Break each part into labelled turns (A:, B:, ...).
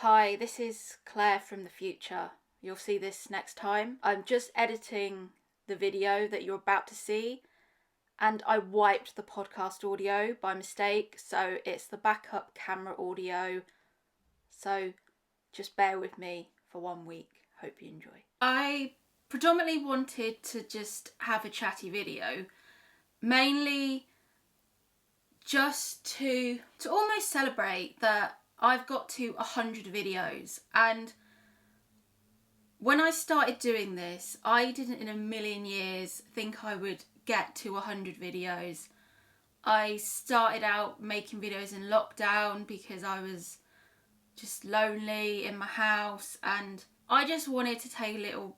A: Hi, this is Claire from the future. You'll see this next time. I'm just editing the video that you're about to see, and I wiped the podcast audio by mistake, so it's the backup camera audio. So just bear with me for 1 week. Hope you enjoy. I predominantly wanted to just have a chatty video, mainly just to almost celebrate that I've got to 100 videos. And when I started doing this, I didn't in a million years think I would get to 100 videos. I started out making videos in lockdown because I was just lonely in my house, and I just wanted to take a little,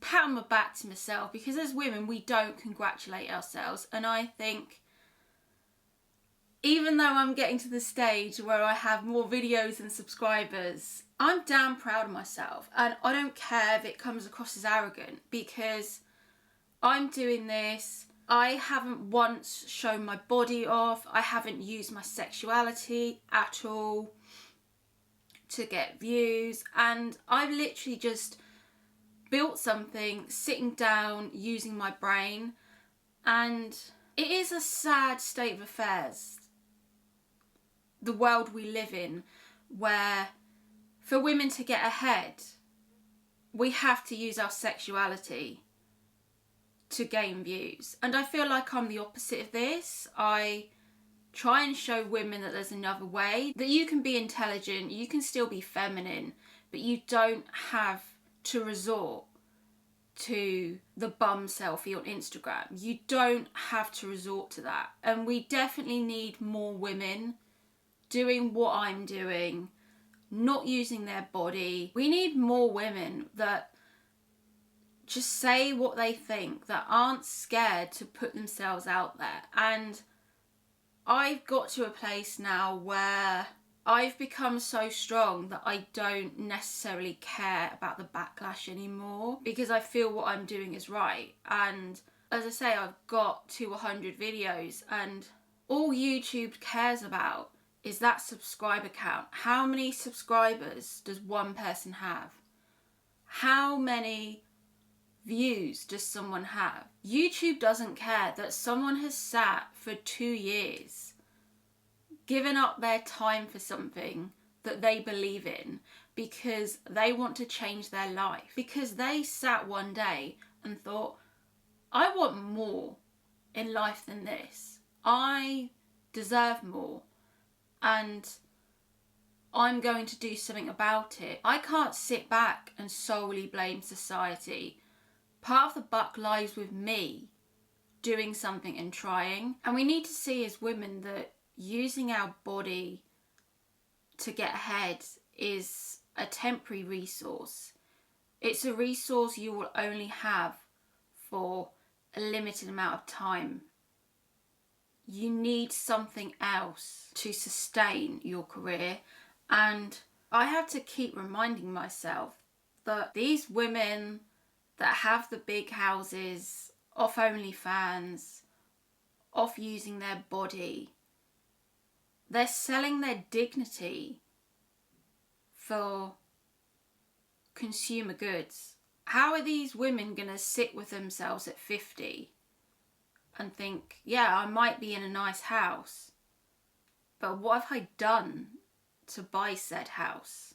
A: pat on my back to myself, because as women we don't congratulate ourselves. And I think even though I'm getting to the stage where I have more videos than subscribers, I'm damn proud of myself, and I don't care if it comes across as arrogant, because I'm doing this. I haven't once shown my body off. I haven't used my sexuality at all to get views, and I've literally just built something sitting down using my brain. And it is a sad state of affairs, the world we live in, where for women to get ahead we have to use our sexuality to gain views. And I feel like I'm the opposite of this. I try and show women that there's another way, that you can be intelligent, you can still be feminine, but you don't have to resort to the bum selfie on Instagram. You don't have to resort to that. And we definitely need more women doing what I'm doing, not using their body. We need more women that just say what they think, that aren't scared to put themselves out there. And I've got to a place now where I've become so strong that I don't necessarily care about the backlash anymore, because I feel what I'm doing is right. And as I say, I've got to 100 videos, and all YouTube cares about is that subscriber count. How many subscribers does one person have? How many views does someone have? YouTube doesn't care that someone has sat for 2 years, given up their time for something that they believe in, because they want to change their life, because they sat one day and thought, I want more in life than this. I deserve more, and I'm going to do something about it. I can't sit back and solely blame society. Part of the buck lies with me doing something and trying. And we need to see as women that using our body to get ahead is a temporary resource. It's a resource you will only have for a limited amount of time. You need something else to sustain your career. And I have to keep reminding myself that these women that have the big houses, off OnlyFans, off using their body, they're selling their dignity for consumer goods. How are these women going to sit with themselves at 50 and think, yeah, I might be in a nice house, but what have I done to buy said house?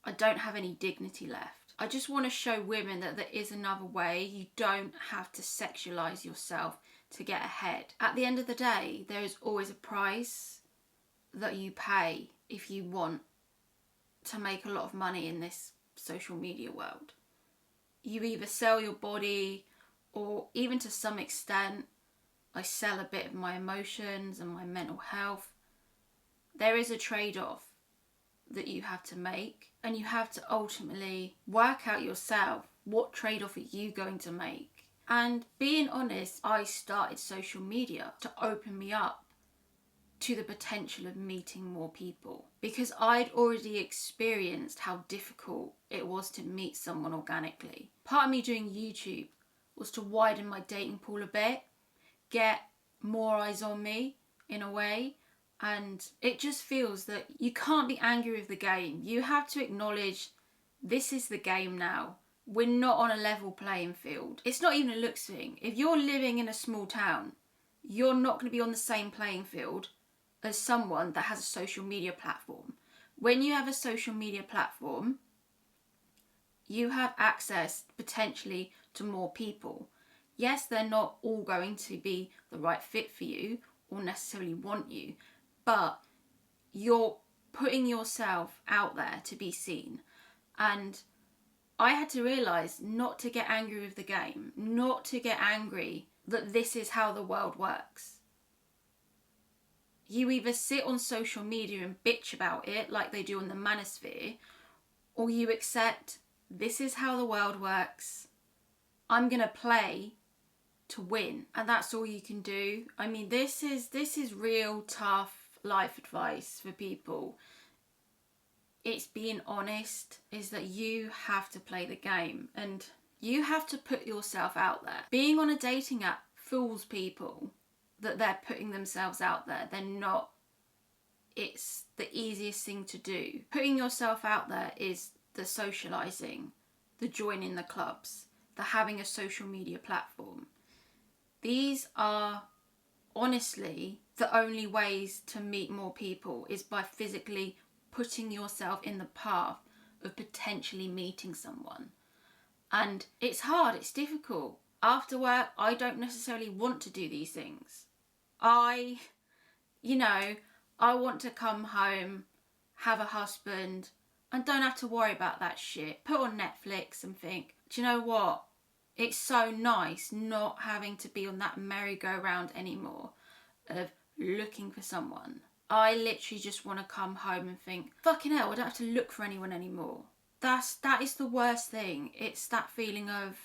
A: I don't have any dignity left. I just want to show women that there is another way. You don't have to sexualize yourself to get ahead. At the end of the day, there is always a price that you pay if you want to make a lot of money in this social media world. You either sell your body, or even to some extent, I sell a bit of my emotions and my mental health. There is a trade-off that you have to make, and you have to ultimately work out yourself, what trade-off are you going to make? And being honest, I started social media to open me up to the potential of meeting more people, because I'd already experienced how difficult it was to meet someone organically. Part of me doing YouTube was to widen my dating pool a bit, get more eyes on me in a way, And it just feels that you can't be angry with the game. You have to acknowledge this is the game now. We're not on a level playing field. It's not even a looks thing. If you're living in a small town, you're not going to be on the same playing field as someone that has a social media platform. When you have a social media platform, you have access potentially to more people. Yes, they're not all going to be the right fit for you or necessarily want you, but you're putting yourself out there to be seen. And I had to realise not to get angry with the game, not to get angry that this is how the world works. You either sit on social media and bitch about it like they do on the manosphere, or you accept this is how the world works. I'm going to play to win, and that's all you can do. I mean, this is real tough life advice for people. It's being honest, is that you have to play the game and you have to put yourself out there. Being on a dating app fools people that they're putting themselves out there. They're not. It's the easiest thing to do. Putting yourself out there is the socialising, the joining the clubs, the having a social media platform. These are honestly the only ways to meet more people, is by physically putting yourself in the path of potentially meeting someone. And it's hard, it's difficult. After work, I don't necessarily want to do these things. I want to come home, have a husband, and don't have to worry about that shit. Put on Netflix and think, do you know what? It's so nice not having to be on that merry-go-round anymore of looking for someone. I literally just want to come home and think, fucking hell, I don't have to look for anyone anymore. That is the worst thing. It's that feeling of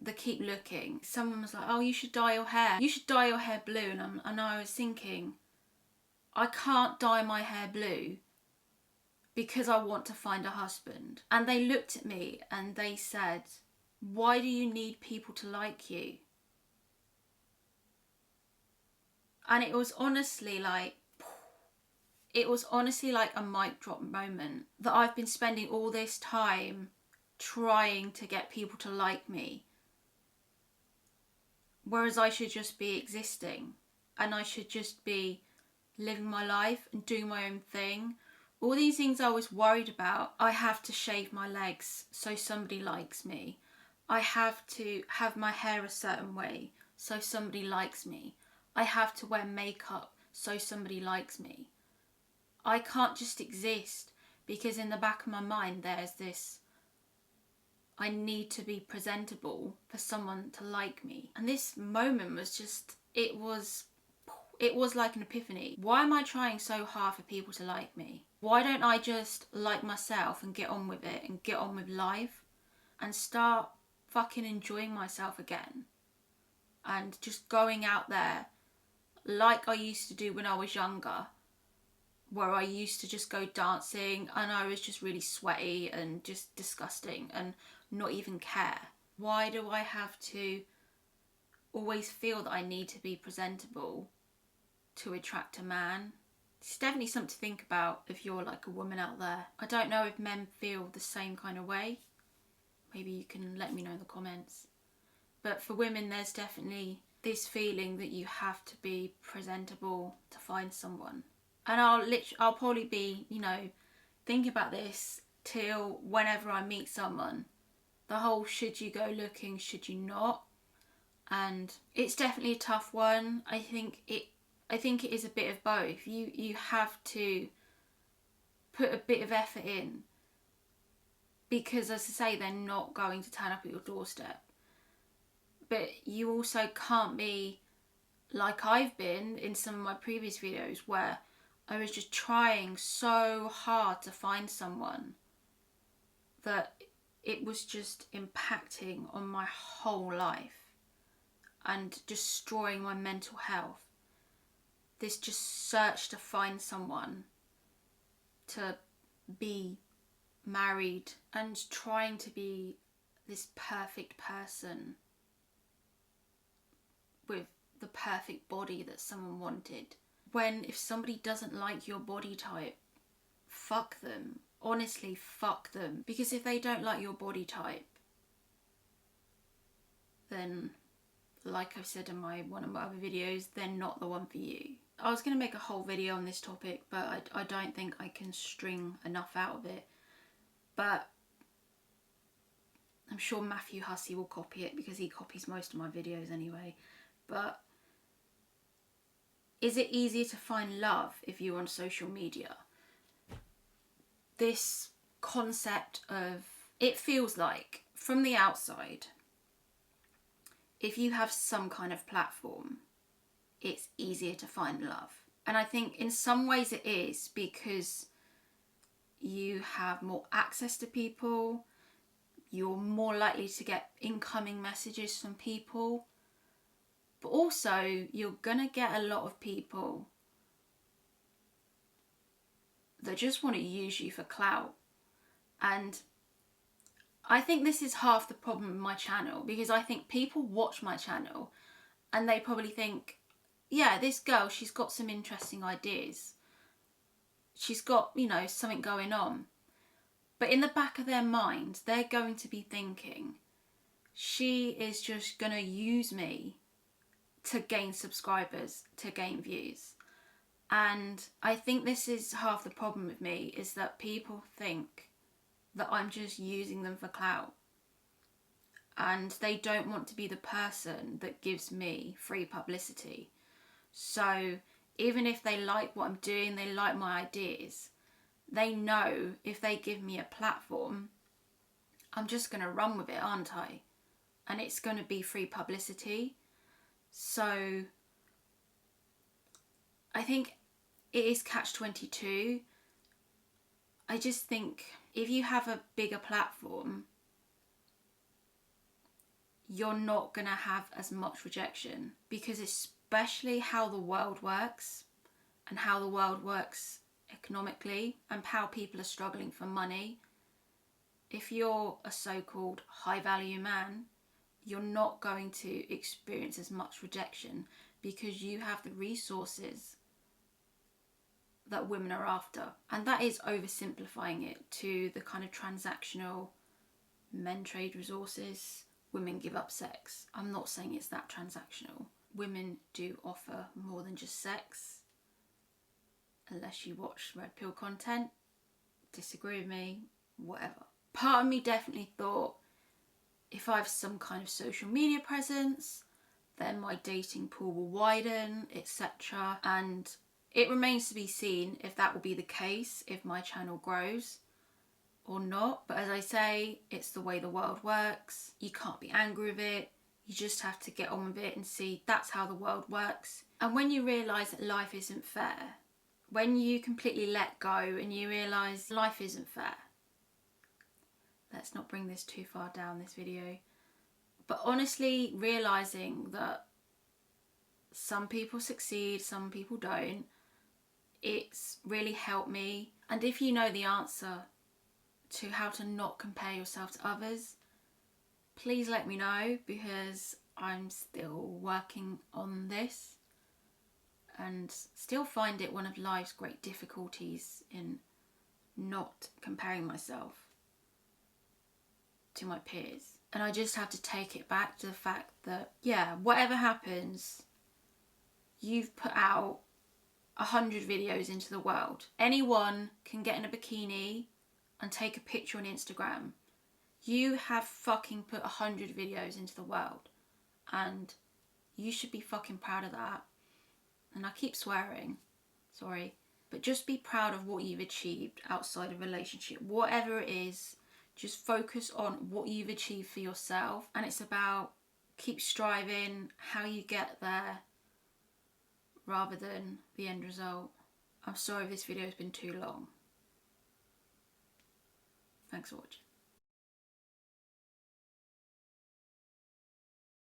A: the keep looking. Someone was like, oh, you should dye your hair. You should dye your hair blue. And I was thinking, I can't dye my hair blue because I want to find a husband. And they looked at me and they said, why do you need people to like you? And it was honestly like a mic drop moment, that I've been spending all this time trying to get people to like me, whereas I should just be existing and I should just be living my life and doing my own thing. All these things I was worried about. I have to shave my legs so somebody likes me. I have to have my hair a certain way so somebody likes me. I have to wear makeup so somebody likes me. I can't just exist, because in the back of my mind there's this, I need to be presentable for someone to like me. And this moment was just, it was like an epiphany. Why am I trying so hard for people to like me? Why don't I just like myself and get on with it and get on with life and start fucking enjoying myself again and just going out there like I used to do when I was younger, where I used to just go dancing and I was just really sweaty and just disgusting and not even care. Why do I have to always feel that I need to be presentable to attract a man? It's definitely something to think about if you're like a woman out there. I don't know if men feel the same kind of way. Maybe you can let me know in the comments. But for women, there's definitely this feeling that you have to be presentable to find someone. And I'll probably be, thinking about this till whenever I meet someone. The whole should you go looking, should you not? And it's definitely a tough one. I think it is a bit of both. You have to put a bit of effort in, because as I say, they're not going to turn up at your doorstep. But you also can't be like I've been in some of my previous videos, where I was just trying so hard to find someone that it was just impacting on my whole life and destroying my mental health. This just search to find someone, to be married, and trying to be this perfect person with the perfect body that someone wanted, if somebody doesn't like your body type, fuck them. Honestly, fuck them. Because if they don't like your body type, then, like I've said in one of my other videos, they're not the one for you. I was going to make a whole video on this topic, but I don't think I can string enough out of it. But I'm sure Matthew Hussey will copy it, because he copies most of my videos anyway. But is it easier to find love if you're on social media? This concept of, it feels like from the outside, if you have some kind of platform, it's easier to find love. And I think in some ways it is, because you have more access to people, you're more likely to get incoming messages from people, but also you're gonna get a lot of people that just want to use you for clout. And I think this is half the problem with my channel, because I think people watch my channel and they probably think, yeah, this girl, she's got some interesting ideas. She's got, you know, something going on. But in the back of their mind, they're going to be thinking, she is just going to use me to gain subscribers, to gain views. And I think this is half the problem with me, is that people think that I'm just using them for clout. And they don't want to be the person that gives me free publicity. So even if they like what I'm doing, they like my ideas, they know if they give me a platform, I'm just going to run with it, aren't I? And it's going to be free publicity. So I think it is catch-22. I just think if you have a bigger platform, you're not going to have as much rejection, because especially how the world works, and how the world works economically, and how people are struggling for money. If you're a so-called high value man, you're not going to experience as much rejection, because you have the resources that women are after. And that is oversimplifying it to the kind of transactional, men trade resources, women give up sex. I'm not saying it's that transactional. Women do offer more than just sex. Unless you watch red pill content, disagree with me, whatever. Part of me definitely thought, if I have some kind of social media presence, then my dating pool will widen, etc. And it remains to be seen if that will be the case, if my channel grows or not. But as I say, it's the way the world works. You can't be angry with it. You just have to get on with it and see that's how the world works. And when you realise that life isn't fair, when you completely let go and you realise life isn't fair, let's not bring this too far down, this video, but honestly realising that some people succeed, some people don't, it's really helped me. And if you know the answer to how to not compare yourself to others, please let me know, because I'm still working on this and still find it one of life's great difficulties in not comparing myself to my peers. And I just have to take it back to the fact that, yeah, whatever happens, you've put out 100 videos into the world. Anyone can get in a bikini and take a picture on Instagram. You have fucking put 100 videos into the world, and you should be fucking proud of that. And I keep swearing, sorry, but just be proud of what you've achieved outside of a relationship. Whatever it is, just focus on what you've achieved for yourself. And it's about keep striving, how you get there, rather than the end result. I'm sorry if this video has been too long. Thanks for watching.